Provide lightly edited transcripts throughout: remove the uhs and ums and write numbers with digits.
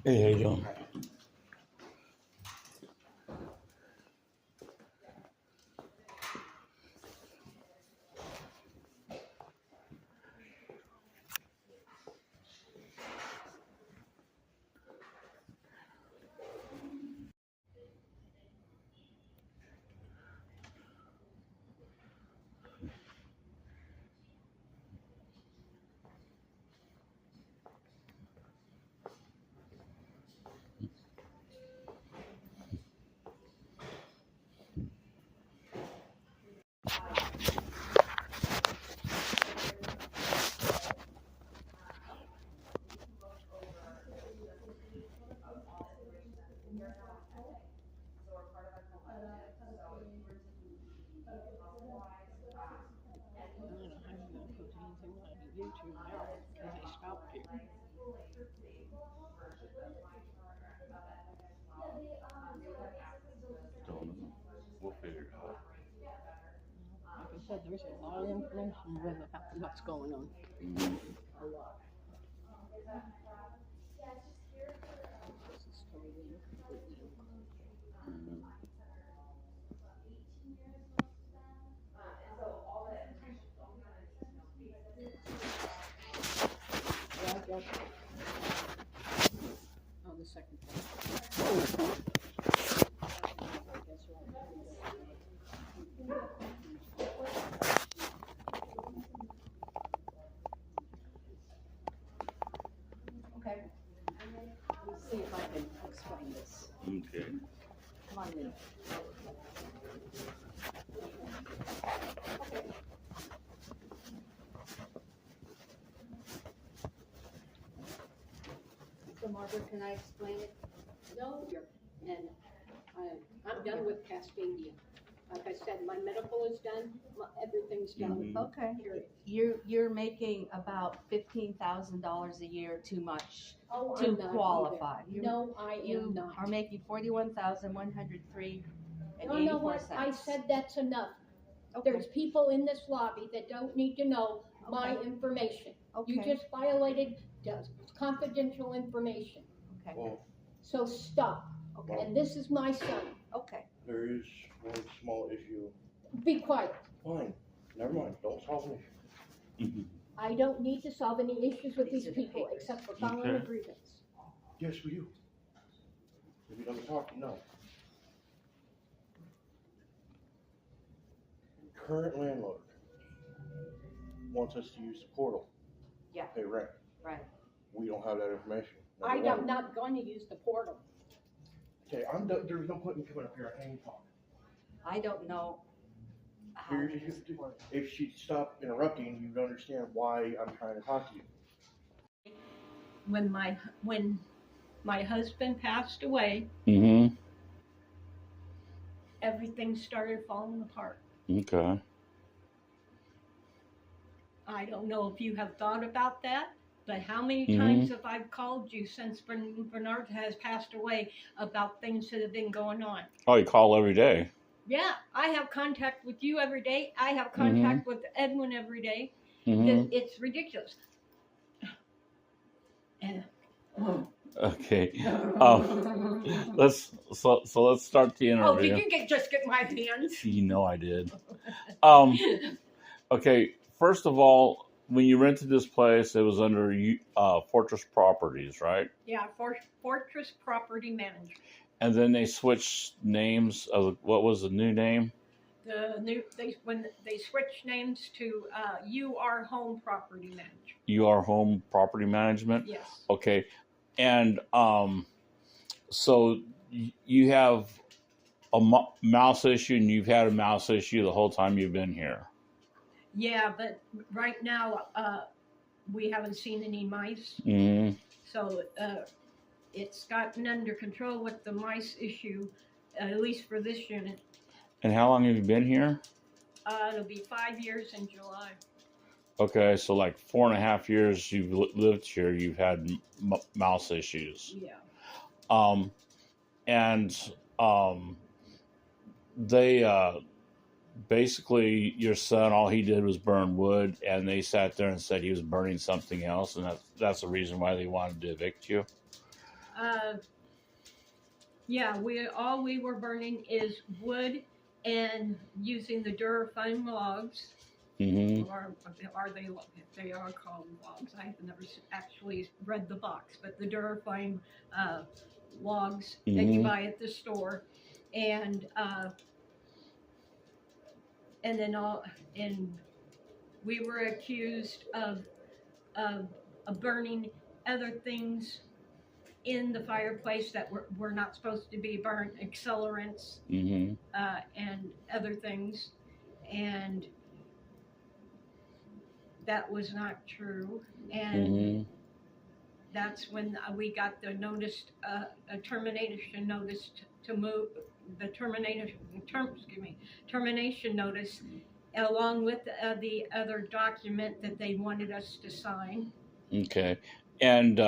Hey, how you doing? YouTube now because they stopped here. Don't know. We'll figure it out. Like I said, there's a lot of information with what's going on. Mm-hmm. A lot. This is totally and completely unclosed. Mm-hmm. Yeah, I got on the second page. I guess okay. Let's see if I can explain this. Okay. Come on in. So Margaret, can I explain it? No, and I'm done with Cascadia. Like I said, my medical is done, everything's done. Okay, Period. you're making about $15,000 a year too much Oh, to I'm not qualify. either. No, I am You not. are making $41,103 and No, you know 84 what? I cents. said that's enough. Okay. There's people in this lobby that don't need to know my Okay. information. You Okay. just violated confidential information. Okay. Well, So stop. Okay. And this is my son. Okay. there is one small issue. Be quiet. Fine, never mind, don't solve an issue. Mm-hmm. I don't need to solve any issues with These these are the people papers. except for filing a Okay. grievance. Yes, we do. If you don't talk, you know. Current landlord wants us to use the portal. Yeah. Pay rent. Right. We don't have that information. I'm Number one. not going to use the portal. Okay, there's no point in coming up here and talking. I don't know how Here, it is working. If she'd stop interrupting, you'd understand why I'm trying to talk to you. When my husband passed away, Mm-hmm. everything started falling apart. Okay. I don't know if you have thought about that, but how many Mhm. times have I called you since Bernard has passed away about things that have been going on? Oh, you call every day. Yeah, I have contact with you every day. I have contact with Edwin every day. Mm-hmm. It's ridiculous. And Okay. Let's start the interview. oh, did you just get my hands? You know I did. Okay. First of all, when you rented this place, it was under Fortress Properties, right? Yeah, Fortress Property Manager. And then they switched names. What was the new name? When they switched names to UR Home Property Manager. UR Home Property Management. Yes. Okay. And so you have a mouse issue, and you've had a mouse issue the whole time you've been here. Yeah, but right now we haven't seen any mice, Mm-hmm. so it's gotten under control with the mice issue, at least for this unit. And how long have you been here? It'll be 5 years in July. Okay, so like 4.5 years you've lived here, you've had mouse issues. Yeah. They basically, your son, all he did was burn wood, and they sat there and said he was burning something else, and that's the reason why they wanted to evict you. Yeah, all we were burning is wood and using the Duraflame logs, Mm-hmm. or are they are called logs? I've never actually read the box, but the Duraflame logs that you Mm-hmm. buy at the store, and then and we were accused of, of burning other things in the fireplace that were not supposed to be burnt, accelerants, Mm-hmm. and other things, and that was not true. And Mm-hmm. that's when we got the notice, a termination notice to move the termination notice, along with the other document that they wanted us to sign. Okay. And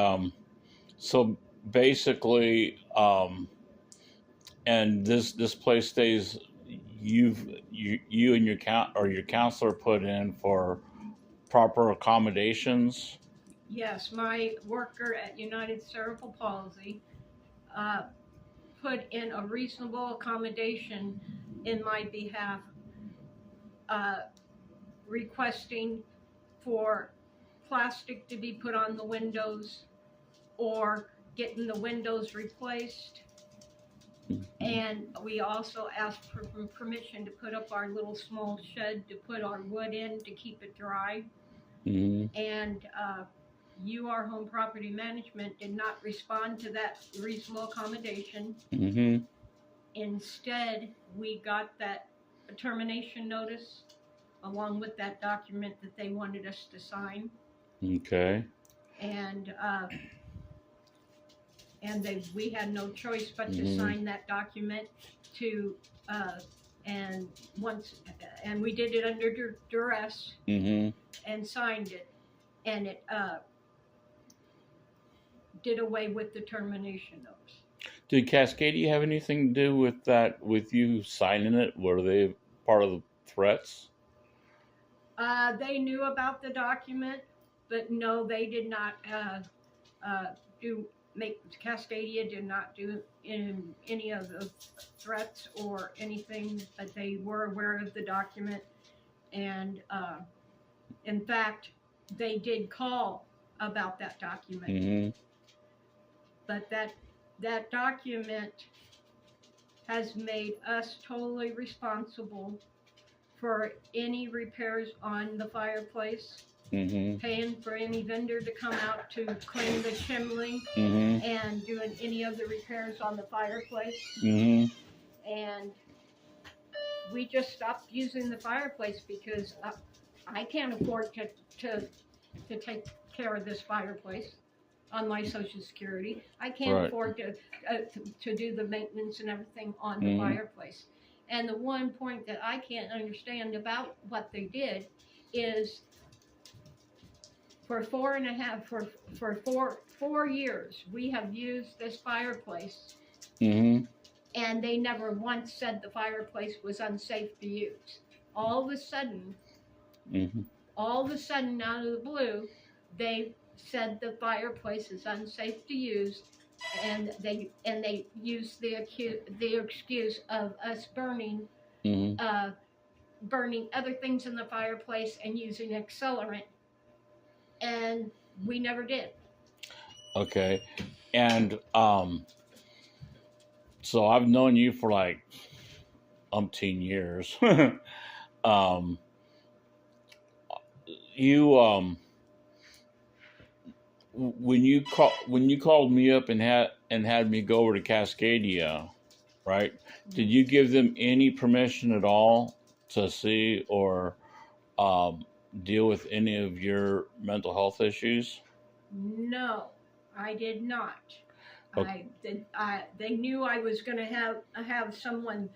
so basically, and this place stays. You and your counselor put in for proper accommodations. Yes, my worker at United Cerebral Palsy uh, put in a reasonable accommodation in my behalf, uh, requesting for plastic to be put on the windows or getting the windows replaced. And we also asked for permission to put up our little small shed to put our wood in to keep it dry. Mm-hmm. And UR Home Property Management did not respond to that reasonable accommodation. Mm-hmm. Instead, we got that termination notice along with that document that they wanted us to sign. Okay. And we had no choice but to Mm-hmm. sign that document to and we did it under duress Mm-hmm. and signed it, and it did away with the termination notice. Did Cascadia have anything to do with that? With you signing it? Were they part of the threats? They knew about the document, but no, they did not Cascadia did not do any of the threats or anything, but they were aware of the document. And in fact, they did call about that document. Mm-hmm. But that document has made us totally responsible for any repairs on the fireplace, Mm-hmm. paying for any vendor to come out to clean the chimney, Mm-hmm. and doing any of the repairs on the fireplace. Mm-hmm. And we just stopped using the fireplace because I can't afford to take care of this fireplace on my Social Security. I can't Right. afford to do the maintenance and everything on the Mhm. fireplace. And the one point that I can't understand about what they did is for 4 years we have used this fireplace, Mm-hmm. and they never once said the fireplace was unsafe to use. All of a sudden, Mm-hmm. out of the blue, they said the fireplace is unsafe to use, and they used the excuse of us burning Mm-hmm. burning other things in the fireplace and using accelerant, and we never did. Okay. And so I've known you for like umpteen years. um you when you called me up and had me go over to Cascadia, right? Did you give them any permission at all to see or deal with any of your mental health issues? No, I did not. Okay. They knew I was going to have someone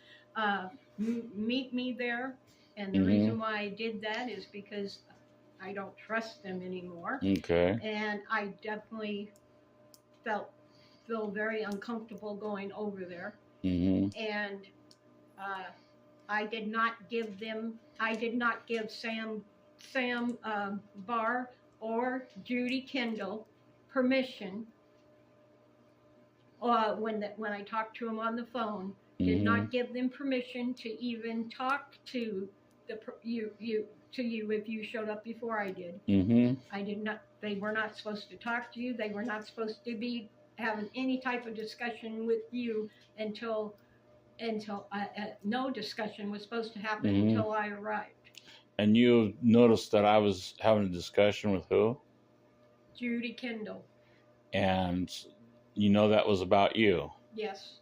meet me there, and the Mhm. reason why I did that is because I don't trust them anymore, Okay. and I definitely feel very uncomfortable going over there. Mm-hmm. And I did not give Sam Barr or Judy Kendall permission when I talked to him on the phone, did Mm-hmm. not give them permission to even talk to you if you showed up before I did. Mm-hmm. I did not. They were not supposed to talk to you. They were not supposed to be having any type of discussion with you until no discussion was supposed to happen Mhm. until I arrived. And you noticed that I was having a discussion with who? Judy Kendall. And you know that was about you. Yes.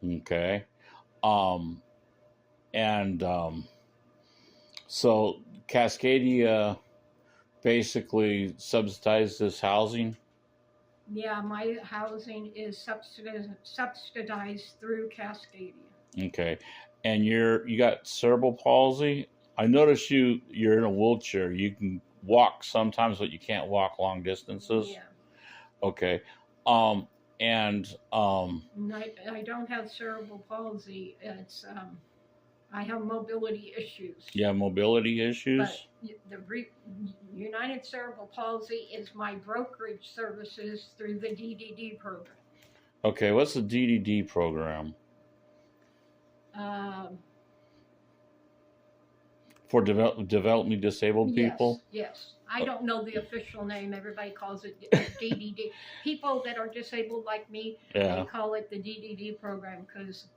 Okay. Um, and so Cascadia basically subsidized this housing. Yeah, my housing is subsidized through Cascadia. Okay. And you got cerebral palsy. I noticed you're in a wheelchair. You can walk sometimes, but you can't walk long distances. Yeah. Okay. And I don't have cerebral palsy. It's I have mobility issues. yeah, mobility issues. But United Cerebral Palsy is my brokerage services through the DDD program. Okay, what's the DDD program? For developmentally disabled people? Yes. I don't know the official name. Everybody calls it DDD. People that are disabled like me, Yeah. they call it the DDD program because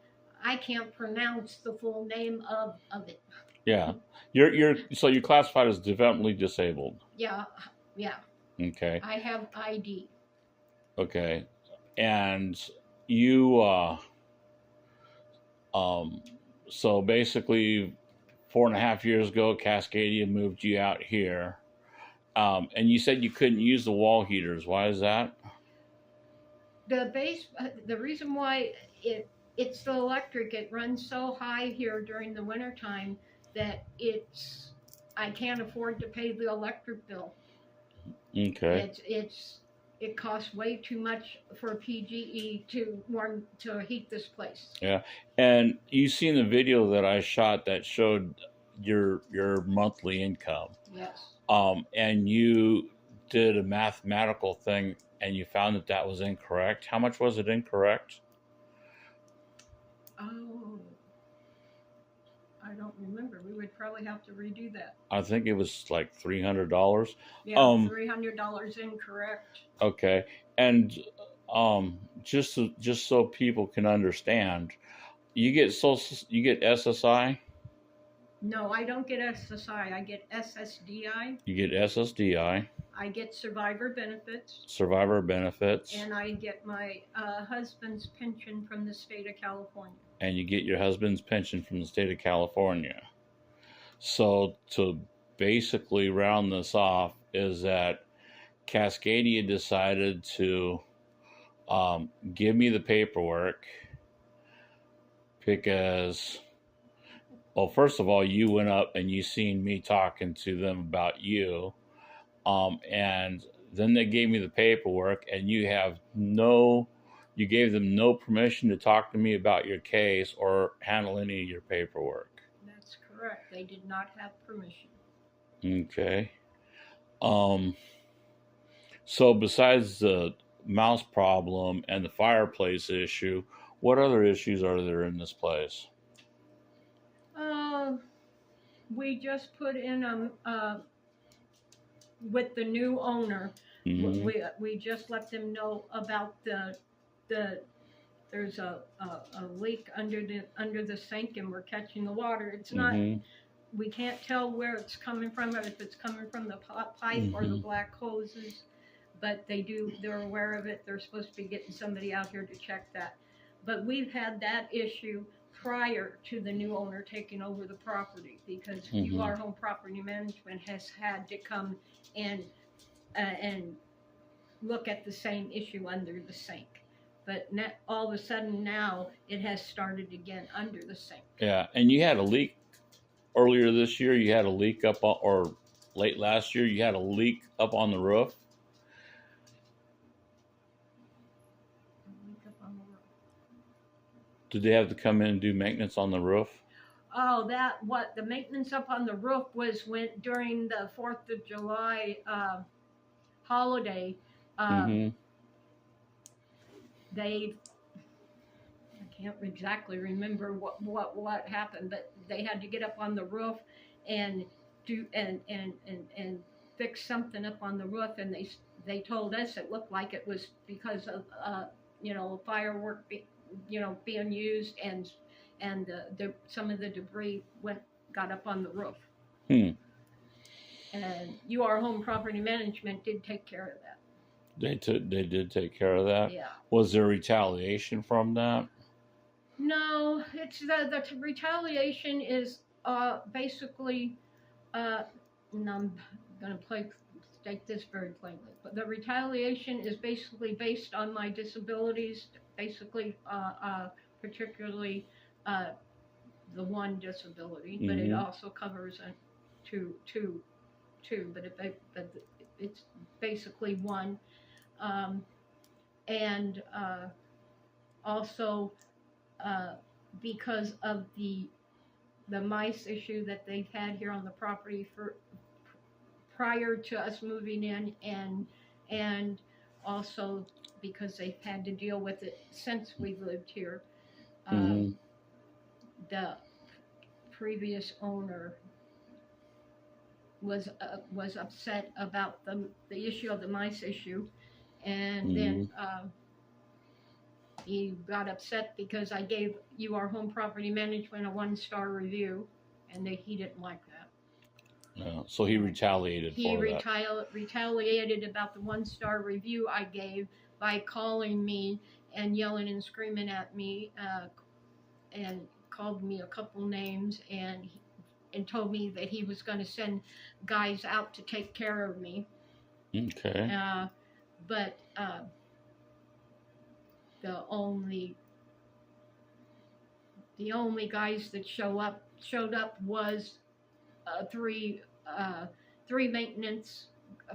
I can't pronounce the full name of it. Yeah. So you're classified as developmentally disabled. Yeah. Okay. I have ID. Okay. And you so basically 4.5 years ago Cascadia moved you out here. And you said you couldn't use the wall heaters. Why is that? The reason why it's the electric, it runs so high here during the wintertime that I can't afford to pay the electric bill. Okay. It costs way too much for PGE to heat this place. Yeah. And you seen the video that I shot that showed your monthly income. Yes. And you did a mathematical thing and you found that was incorrect. How much was it incorrect? Oh, I don't remember. We would probably have to redo that. I think it was like $300. Yeah, $300 incorrect. Okay. And just so people can understand, you get SSI? No, I don't get SSI. I get SSDI. You get SSDI. I get survivor benefits. Survivor benefits. And I get my husband's pension from the state of California. And you get your husband's pension from the state of California. So to basically round this off is that Cascadia decided to give me the paperwork because, well, first of all, you went up and you seen me talking to them about you. And then they gave me the paperwork and you gave them no permission to talk to me about your case or handle any of your paperwork. That's correct. They did not have permission. Okay. So besides the mouse problem and the fireplace issue, what other issues are there in this place? We just put in with the new owner. Mm-hmm. We just let them know about there's a leak under the sink and we're catching the water. It's not. Mm-hmm. We can't tell where it's coming from, or if it's coming from the pipe or the black hoses, but they're aware of it. They're supposed to be getting somebody out here to check that. But we've had that issue prior to the new owner taking over the property because UR Home Property Management has had to come and look at the same issue under the sink. But all of a sudden now it has started again under the sink. Yeah, and you had a leak earlier this year. You had a leak or late last year, you had a leak up on the roof. Did they have to come in and do maintenance on the roof? Oh, the maintenance up on the roof was during the 4th of July holiday. they, I can't exactly remember what happened, but they had to get up on the roof and do and fix something up on the roof, and they told us it looked like it was because of firework being used, and some of the debris got up on the roof. Hmm. And UR Home Property Management did take care of that. They did take care of that. Yeah. Was there retaliation from that? No, it's the retaliation is basically, and I'm gonna state this very plainly, but the retaliation is basically based on my disabilities, basically, particularly the one disability, but it also covers two, but it's basically one, and also because of the mice issue that they've had here on the property prior to us moving in, and also because they've had to deal with it since we've lived here. The previous owner was upset about the issue of the mice issue, and then he got upset because I gave UR Home Property Management a 1-star review, and he didn't like that. So he retaliated He for that. retaliated about the 1-star review I gave by calling me and yelling and screaming at me, and called me a couple names, and told me that he was going to send guys out to take care of me. Okay. But the only guys that showed up was three maintenance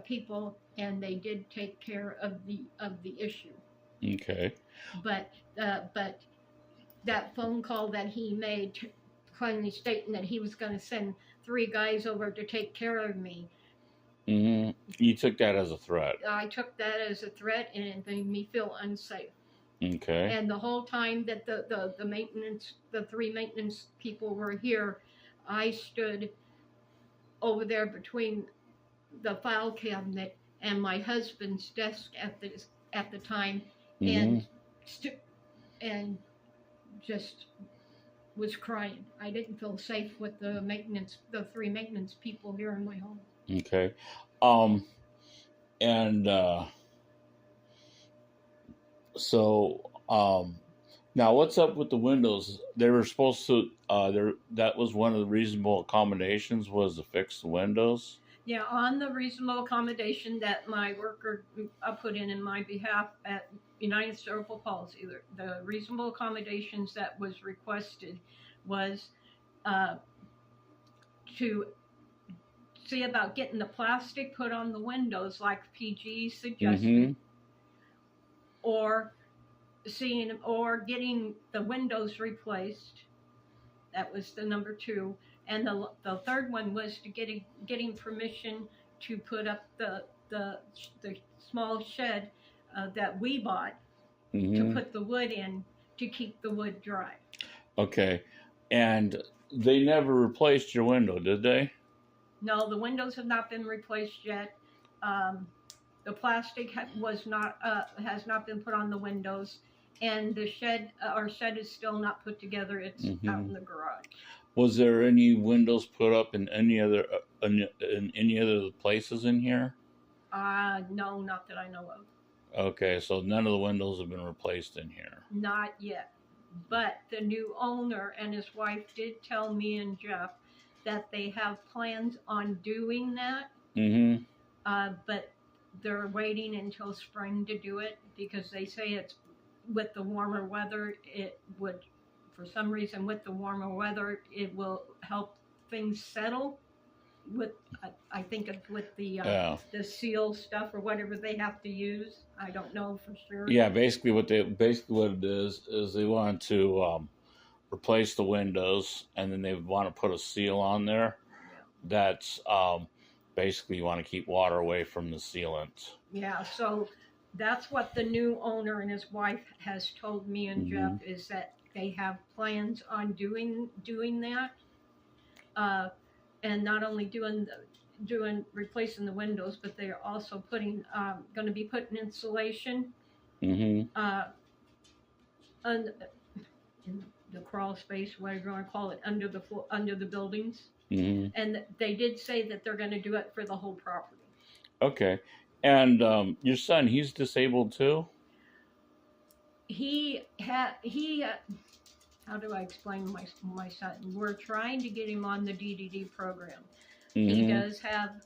people, and they did take care of the issue. Okay. But that phone call that he made, plainly stating that he was going to send 3 guys over to take care of me. You took that as a threat. I took that as a threat, and it made me feel unsafe. Okay. And the whole time that the 3 maintenance people were here, I stood over there between the file cabinet and my husband's desk at the time, and just was crying. I didn't feel safe with the 3 maintenance people here in my home. Okay. And so now what's up with the windows? They were supposed to that was one of the reasonable accommodations, was to fix the windows. Yeah, on the reasonable accommodation that my worker put in my behalf at United Cerebral Palsy, the reasonable accommodations that was requested was to see about getting the plastic put on the windows like PG suggested, or getting the windows replaced. That was the number 2. And the third one was to getting permission to put up the small shed that we bought to put the wood in to keep the wood dry. Okay. And they never replaced your window, did they? No, the windows have not been replaced yet. The plastic has not been put on the windows, and the our shed is still not put together. It's out in the garage. Was there any windows put up in any other places in here? No, not that I know of. Okay, so none of the windows have been replaced in here. Not yet. But the new owner and his wife did tell me and Jeff that they have plans on doing that. But they're waiting until spring to do it, because they say it's with the warmer weather, it would, for some reason, with the warmer weather, it will help things settle. I think it's with the seal stuff or whatever they have to use. I don't know for sure. Yeah, basically what it is they want to replace the windows, and then they want to put a seal on there. That's basically you want to keep water away from the sealant. Yeah, so that's what the new owner and his wife has told me and Mhm. Jeff, is that they have plans on doing that, and not only doing replacing the windows, but they're also putting going to be putting insulation Mhm. on in the crawl space, whatever you want to call it, under the buildings, Mhm. and they did say that they're going to do it for the whole property. Okay. And your son, he's disabled too? He how do I explain my son? We're trying to get him on the DDD program. He Mhm. does have.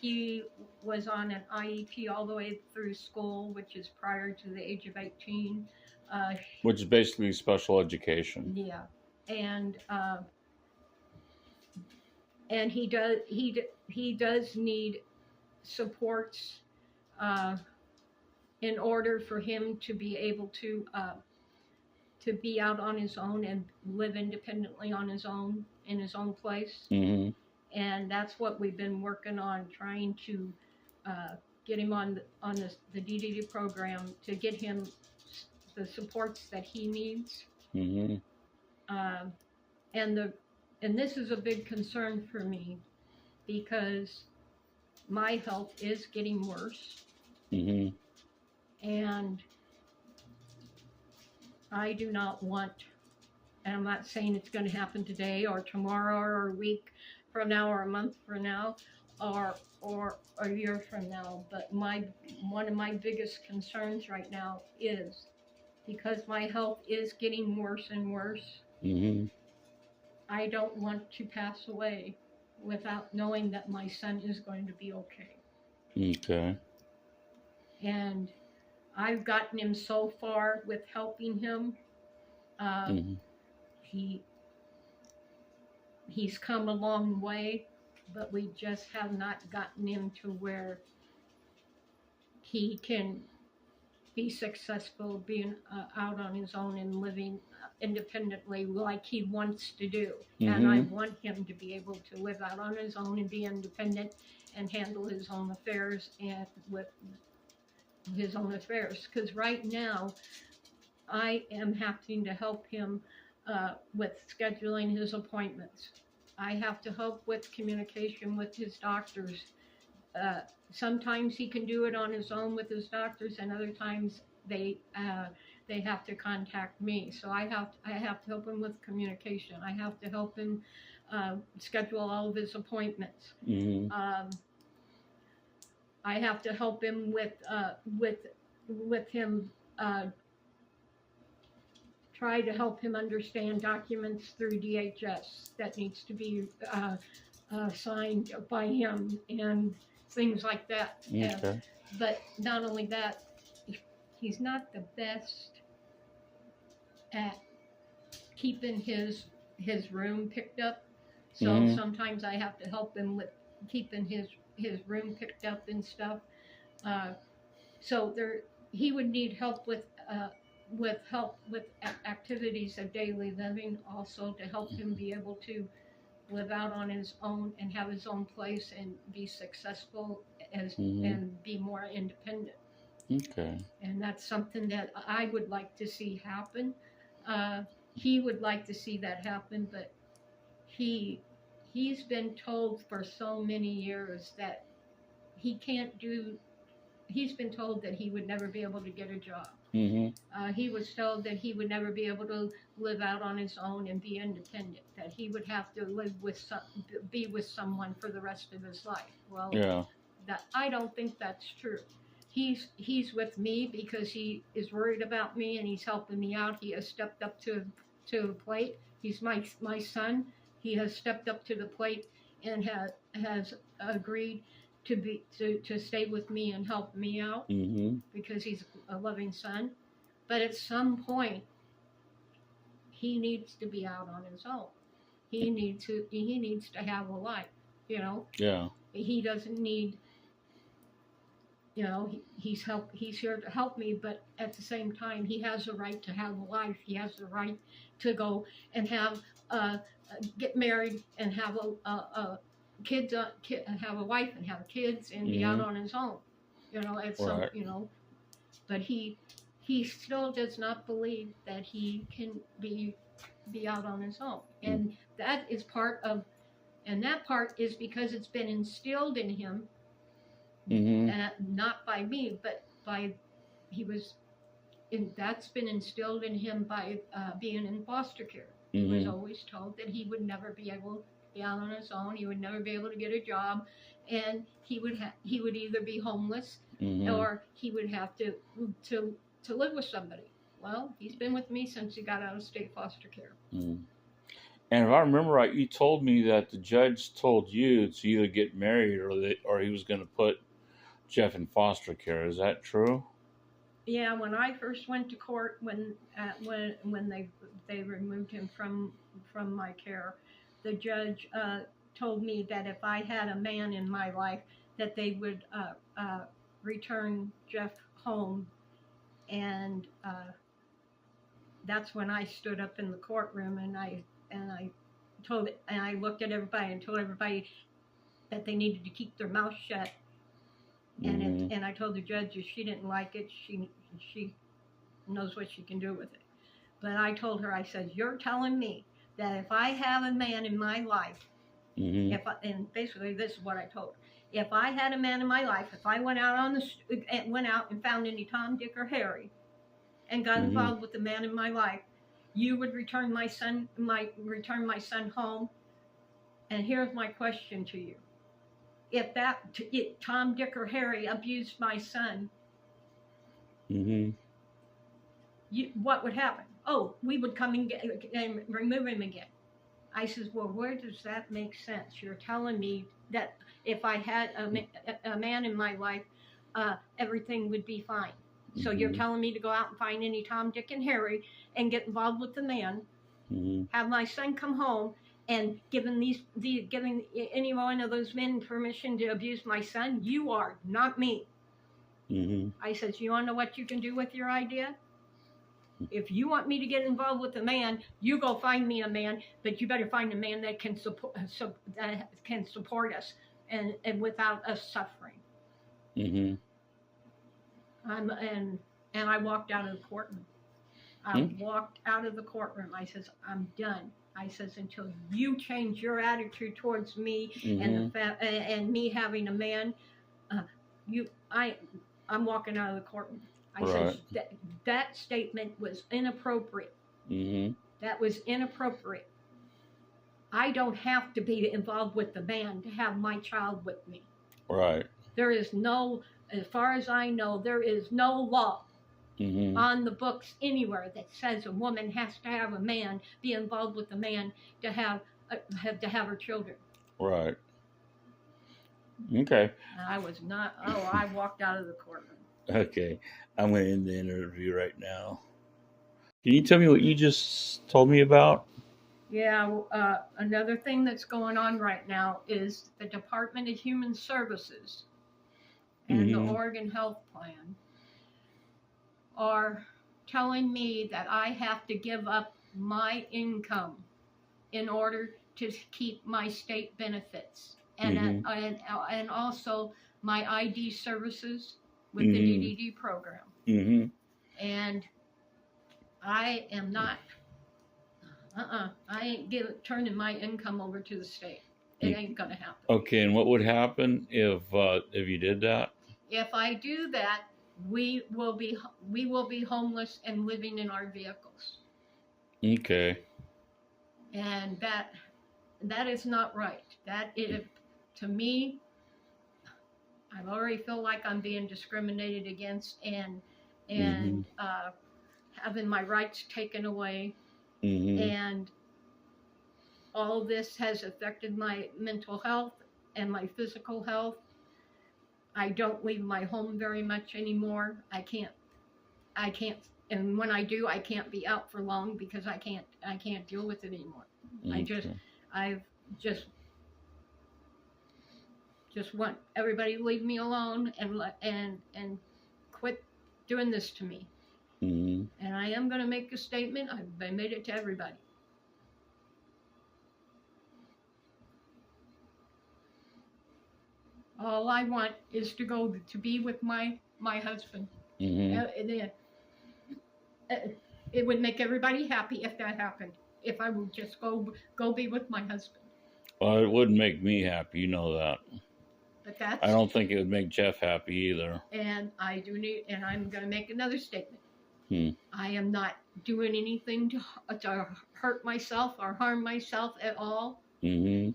He was on an IEP all the way through school, which is prior to the age of 18. Uh, Which is basically special education. yeah, and and he does need supports uh, in order for him to be able to be out on his own and live independently on his own in his own place. Mhm. And that's what we've been working on, trying to uh, get him on the DDD program to get him the supports that he needs. Mhm. Um, and the and this is a big concern for me because my health is getting worse, Mhm. and I do not want. And I'm not saying it's going to happen today or tomorrow or a week from now or a month from now or a year from now. But one of my biggest concerns right now is because my health is getting worse and worse. Mhm. I don't want to pass away without knowing that my son is going to be okay. Okay. And I've gotten him so far with helping him. Uh, Mhm. he he's come a long way, but we just have not gotten him to where he can be successful being out on his own and living independently like he wants to do. And I Mhm. want him to be able to live out on his own and be independent and handle his own affairs and with his own affairs. Because right now, I am having to help him with scheduling his appointments. I have to help with communication with his doctors. Uh, Sometimes he can do it on his own with his doctors, and other times they have to contact me. So I have to help him with communication. I have to help him schedule all of his appointments. Mhm. Um, I have to help him with him. Try to help him understand documents through DHS that needs to be signed by him and things like that. Okay. But not only that, he's not the best at keeping his room picked up. So Mhm. sometimes I have to help him with keeping his room picked up and stuff. Uh, so he would need help with activities of daily living, also to help him be able to live out on his own and have his own place and be successful Mhm. and be more independent. Okay. And that's something that I would like to see happen. Uh, he would like to see that happen, but he he's been told for so many years that he can't do. He's been told that he would never be able to get a job. Mhm. He was told that he would never be able to live out on his own and be independent. That he would have to be with someone for the rest of his life. Well, Yeah. that I don't think that's true. He's with me because he is worried about me and he's helping me out. He has stepped up to the plate. He's my son. He has stepped up to the plate and has agreed to stay with me and help me out Mhm. because he's a loving son. But at some point, he needs to be out on his own. He needs to have a life. You know, Yeah. he doesn't need. You know, he's here to help me, but at the same time, he has a right to have a life. He has the right to go and have get married and have a kids, have a wife and have kids and be out Mhm. on his own. You know, at some, Right. you know, but he still does not believe that he can be out on his own, and that is part of, and that part is because it's been instilled in him, not by me, but by that's been instilled in him by being in foster care. He was always told that he would never be able to be out on his own. He would never be able to get a job, and he would either be homeless or he would have to live with somebody. Well, he's been with me since he got out of state foster care. And if I remember right, you told me that the judge told you to either get married or he was going to put Jeff in foster care. Is that true? Yeah, when I first went to court, when they removed him from my care, the judge told me that if I had a man in my life, that they would return Jeff home, and that's when I stood up in the courtroom and I looked at everybody and told everybody that they needed to keep their mouth shut. And I told the judge if she didn't like it, she knows what she can do with it. But I told her, I said, you're telling me that if I have a man in my life, and basically this is what I told her, if I had a man in my life, if I went out and found any Tom, Dick, or Harry, and got involved with the man in my life, you would return my son home. And here's my question to you. If Tom, Dick, or Harry abused my son, what would happen? Oh, we would come and remove him again. I says, well, where does that make sense? You're telling me that if I had a man in my life, everything would be fine. So you're telling me to go out and find any Tom, Dick, and Harry and get involved with the man, have my son come home, and giving any one of those men permission to abuse my son? You are, not me. I says, you want to know what you can do with your idea? If you want me to get involved with a man, you go find me a man, but you better find a man that can support us and without us suffering. And I walked out of the courtroom. I walked out of the courtroom. I says, I'm done. I says, until you change your attitude towards me and me having a man, I'm walking out of the courtroom. I says, that statement was inappropriate. That was inappropriate. I don't have to be involved with the man to have my child with me. Right. There is no, as far as I know, there is no law on the books anywhere that says a woman has to have a man, be involved with a man to have her children. Right. Okay. I was not. I walked out of the courtroom. Okay, I'm going to end the interview right now. Can you tell me what you just told me about? Yeah, another thing that's going on right now is the Department of Human Services and the Oregon Health Plan are telling me that I have to give up my income in order to keep my state benefits and also my ID services with the DDD program. And I am not, I ain't turning my income over to the state. It ain't gonna happen. Okay, and what would happen if you did that? If I do that, we will be homeless and living in our vehicles. Okay. And that is not right. That is, to me, I already feel like I'm being discriminated against and having my rights taken away. And all this has affected my mental health and my physical health. I don't leave my home very much anymore. I can't, and when I do, I can't be out for long because I can't deal with it anymore. Okay. I've just want everybody to leave me alone and quit doing this to me. And I am going to make a statement. I made it to everybody. All I want is to go to be with my husband. Mm-hmm. And then, it would make everybody happy if that happened. If I would just go be with my husband. Well, it wouldn't make me happy. You know that. But I that's, don't think it would make Jeff happy either. and I do need, and I'm going to make another statement. Hmm. I am not doing anything to hurt myself or harm myself at all. Mm-hmm.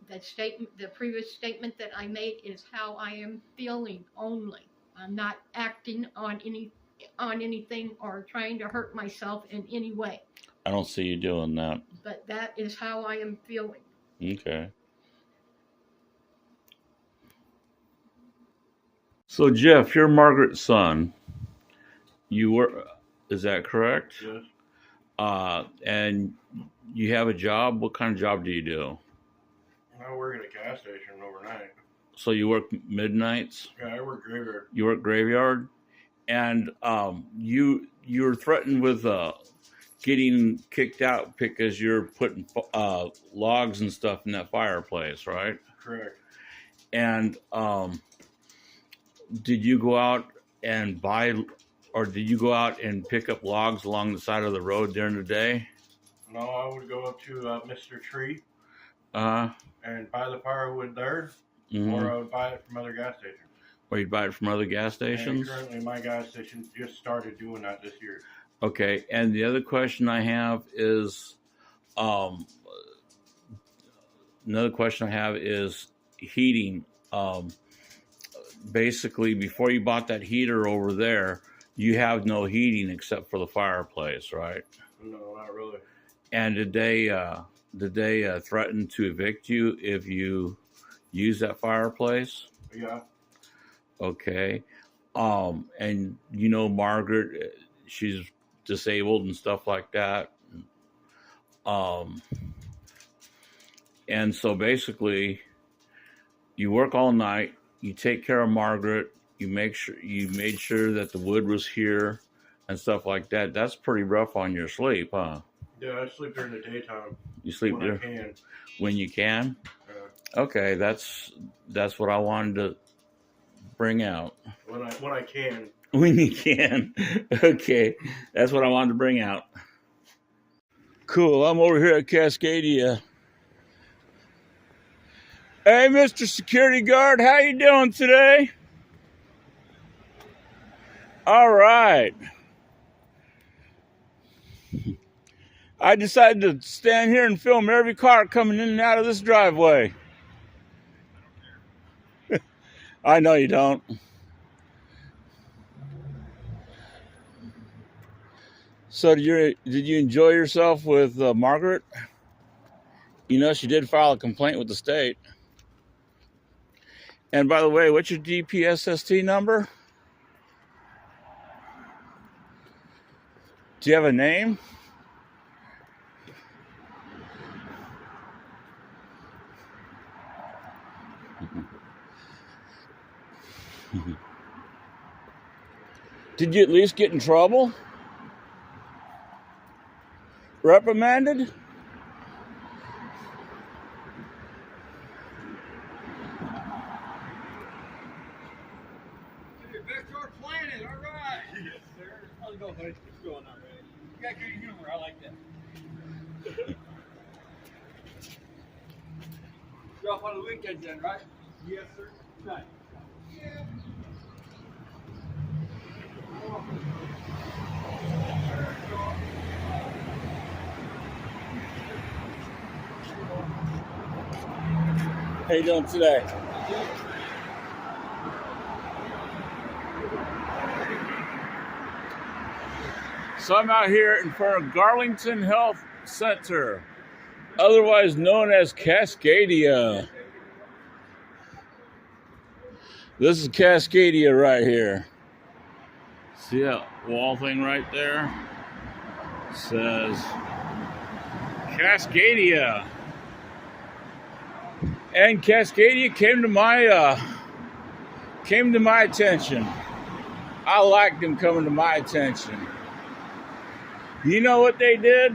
The previous statement that I made is how I am feeling only. I'm not acting on anything or trying to hurt myself in any way. I don't see you doing that. But that is how I am feeling. Okay. So Jeff, you're Margaret's son. You were, is that correct? Yes. And you have a job. What kind of job do you do? I work at a gas station overnight. So you work midnights? Yeah, I work graveyard. You work graveyard? And you were threatened with getting kicked out because you're putting logs and stuff in that fireplace, right? Correct. And did you go out and buy, or did you go out and pick up logs along the side of the road during the day? No, I would go up to Mr. Tree Uh, and buy the firewood there, mm-hmm. or I would buy it from other gas stations. Or you'd buy it from other gas stations? And currently, my gas station just started doing that this year. Okay, and the other question I have is, heating. Basically, before you bought that heater over there, you have no heating except for the fireplace, right? No, not really. And did they threaten to evict you if you use that fireplace? Yeah. Okay. And you know Margaret, she's disabled and stuff like that. And so basically, you work all night. You take care of Margaret. You made sure that the wood was here and stuff like that. That's pretty rough on your sleep, huh? Yeah, I sleep during the daytime. You sleep when I can. When you can. Okay, that's what I wanted to bring out. When I can. When you can. Okay, that's what I wanted to bring out. Cool. I'm over here at Cascadia. Hey, Mr. Security Guard, how you doing today? All right. I decided to stand here and film every car coming in and out of this driveway. I know you don't. So did you enjoy yourself with Margaret? You know, she did file a complaint with the state. And by the way, what's your DPSST number? Do you have a name? Did you at least get in trouble? Reprimanded? Vector Planet, all right. Yes, sir. How's it going, buddy? What's going on, man? You got good humor. I like that. You're off on the weekends then, right? Yes, sir. Nice. Yeah. How you doing today? So I'm out here in front of Harlington Health Center, otherwise known as Cascadia. This is Cascadia right here. See that wall thing right there? It says Cascadia. And Cascadia came to my attention. I liked them coming to my attention. You know what they did?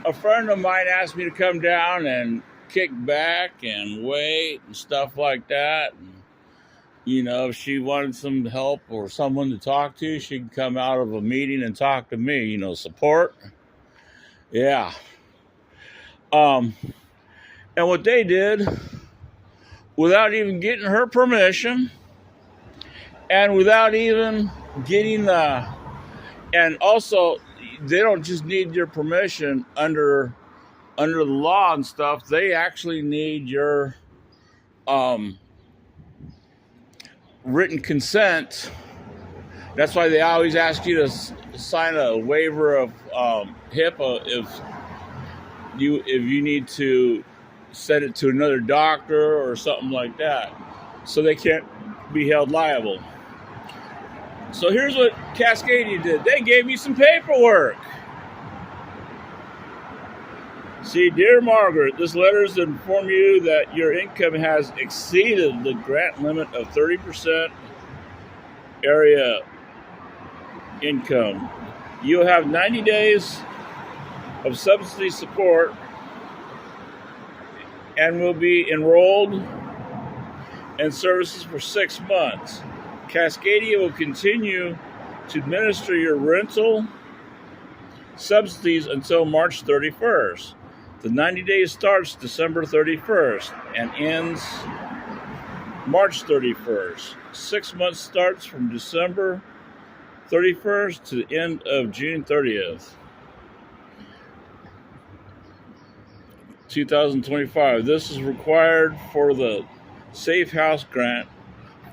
A friend of mine asked me to come down and kick back and wait and stuff like that. if she wanted some help or someone to talk to, she could come out of a meeting and talk to me, support. Yeah. And what they did, without even getting her permission and without even getting and also they don't just need your permission under the law and stuff. They actually need your written consent. That's why they always ask you to sign a waiver of Hippa if you need to send it to another doctor or something like that, so they can't be held liable. So here's what Cascadia did. They gave me some paperwork. See, dear Margaret, this letter is to inform you that your income has exceeded the grant limit of 30% area income. You have 90 days of subsidy support and will be enrolled in services for 6 months. Cascadia will continue to administer your rental subsidies until March 31st. The 90 days starts December 31st and ends March 31st. 6 months starts from December 31st to the end of June 30th, 2025. This is required for the Safe House Grant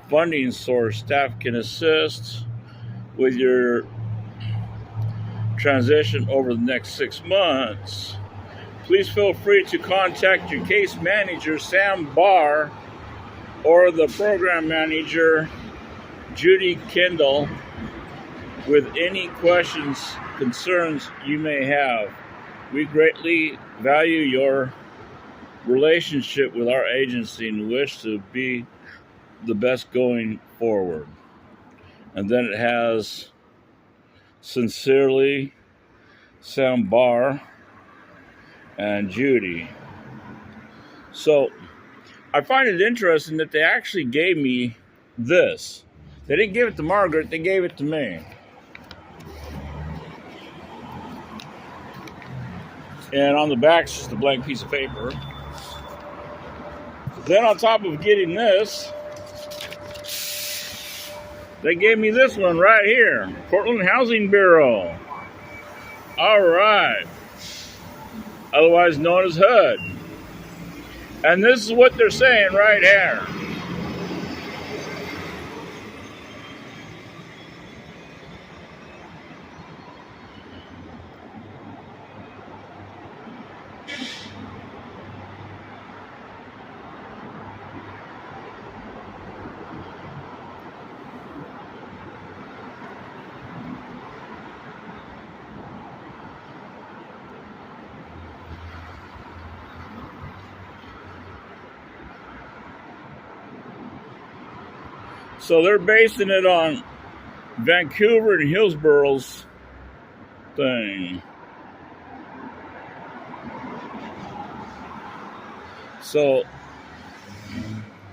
funding source. Staff can assist with your transition over the next 6 months. Please feel free to contact your case manager, Sam Barr, or the program manager, Judy Kendall, with any questions, concerns you may have. We greatly value your relationship with our agency and wish to be the best going forward. And then it has, sincerely, Sam Barr and Judy. So I find it interesting that they actually gave me this. They didn't give it to Margaret, they gave it to me. And on the back is just a blank piece of paper. Then on top of getting this, they gave me this one right here. Portland Housing Bureau. All right. Otherwise known as HUD. And this is what they're saying right here. So they're basing it on Vancouver and Hillsboro's thing. So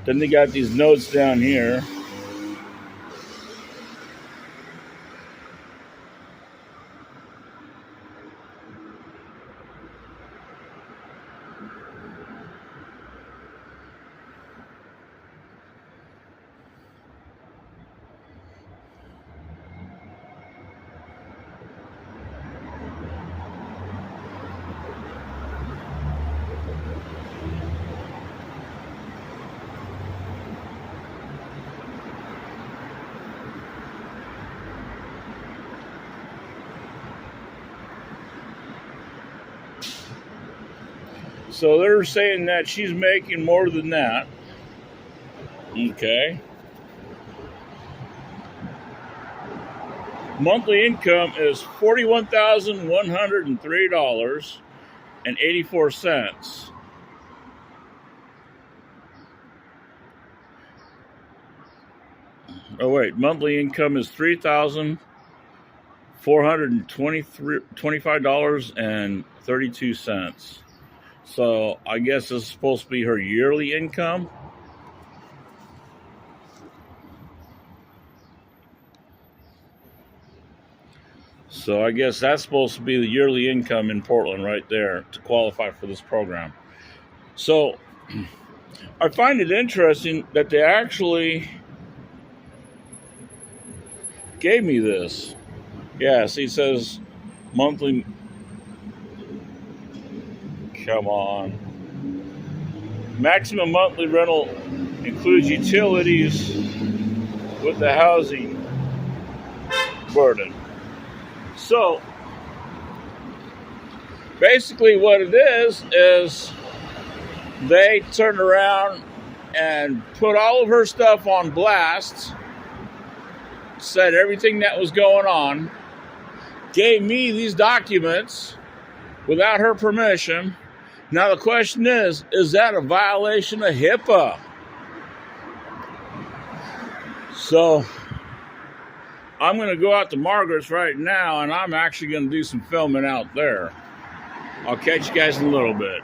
then they got these notes down here. So they're saying that she's making more than that. Okay. Monthly income is $41,103.84. Oh wait, monthly income is $3,425.32. So I guess this is supposed to be her yearly income. So I guess that's supposed to be the yearly income in Portland right there to qualify for this program. So I find it interesting that they actually gave me this. Yes, he says monthly. Come on. Maximum monthly rental includes utilities with the housing burden. So basically what it is they turned around and put all of her stuff on blast, said everything that was going on, gave me these documents without her permission. Now the question is that a violation of Hippa? So I'm going to go out to Margaret's right now, and I'm actually going to do some filming out there. I'll catch you guys in a little bit.